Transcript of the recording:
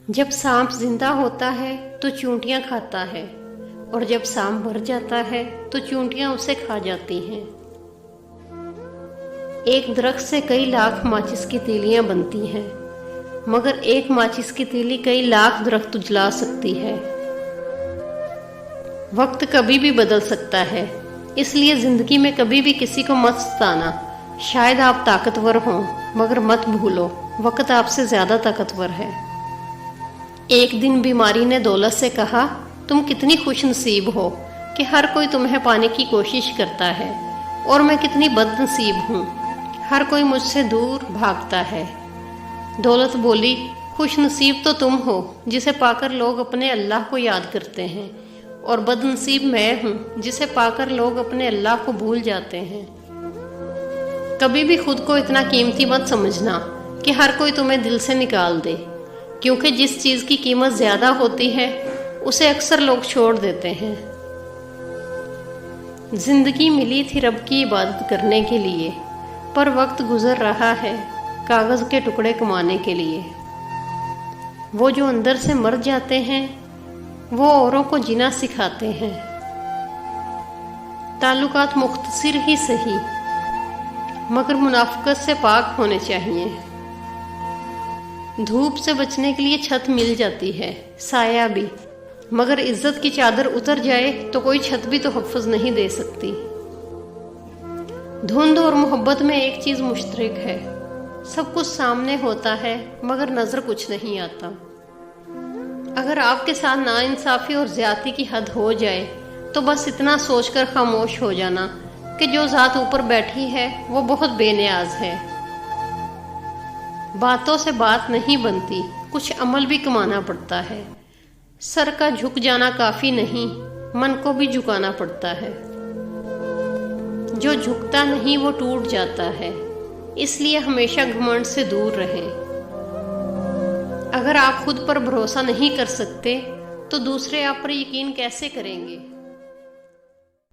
जब सांप जिंदा होता है तो चूंटियां खाता है, और जब सांप मर जाता है तो चूंटियां उसे खा जाती हैं। एक दरख्त से कई लाख माचिस की तीलियां बनती हैं, मगर एक माचिस की तीली कई लाख दरख्त जला सकती है। वक्त कभी भी बदल सकता है, इसलिए जिंदगी में कभी भी किसी को मत सताना। शायद आप ताकतवर हों, मगर मत भूलो वक्त आपसे ज्यादा ताकतवर है। एक दिन बीमारी ने दौलत से कहा, तुम कितनी खुश नसीब हो कि हर कोई तुम्हें पाने की कोशिश करता है, और मैं कितनी बदनसीब हूँ, हर कोई मुझसे दूर भागता है। दौलत बोली, खुश नसीब तो तुम हो जिसे पाकर लोग अपने अल्लाह को याद करते हैं, और बदनसीब मैं हूँ जिसे पाकर लोग अपने अल्लाह को भूल जाते हैं। कभी भी खुद को इतना कीमती मत समझना कि हर कोई तुम्हें दिल से निकाल दे, क्योंकि जिस चीज की कीमत ज्यादा होती है उसे अक्सर लोग छोड़ देते हैं। जिंदगी मिली थी रब की इबादत करने के लिए, पर वक्त गुजर रहा है कागज के टुकड़े कमाने के लिए। वो जो अंदर से मर जाते हैं वो औरों को जीना सिखाते हैं। ताल्लुकात मुख्तसिर ही सही, मगर मुनाफिकत से पाक होने चाहिए। धूप से बचने के लिए छत मिल जाती है, साया भी, मगर इज्जत की चादर उतर जाए तो कोई छत भी तो हफ्ज नहीं दे सकती। धुंध और मोहब्बत में एक चीज मुश्तरक है, सब कुछ सामने होता है मगर नजर कुछ नहीं आता। अगर आपके साथ नाइंसाफी और ज्यादती की हद हो जाए तो बस इतना सोचकर खामोश हो जाना कि जो जात ऊपर बैठी है वो बहुत बेनियाज है। बातों से बात नहीं बनती, कुछ अमल भी कमाना पड़ता है। सर का झुक जाना काफी नहीं, मन को भी झुकाना पड़ता है। जो झुकता नहीं वो टूट जाता है, इसलिए हमेशा घमंड से दूर रहें। अगर आप खुद पर भरोसा नहीं कर सकते तो दूसरे आप पर यकीन कैसे करेंगे।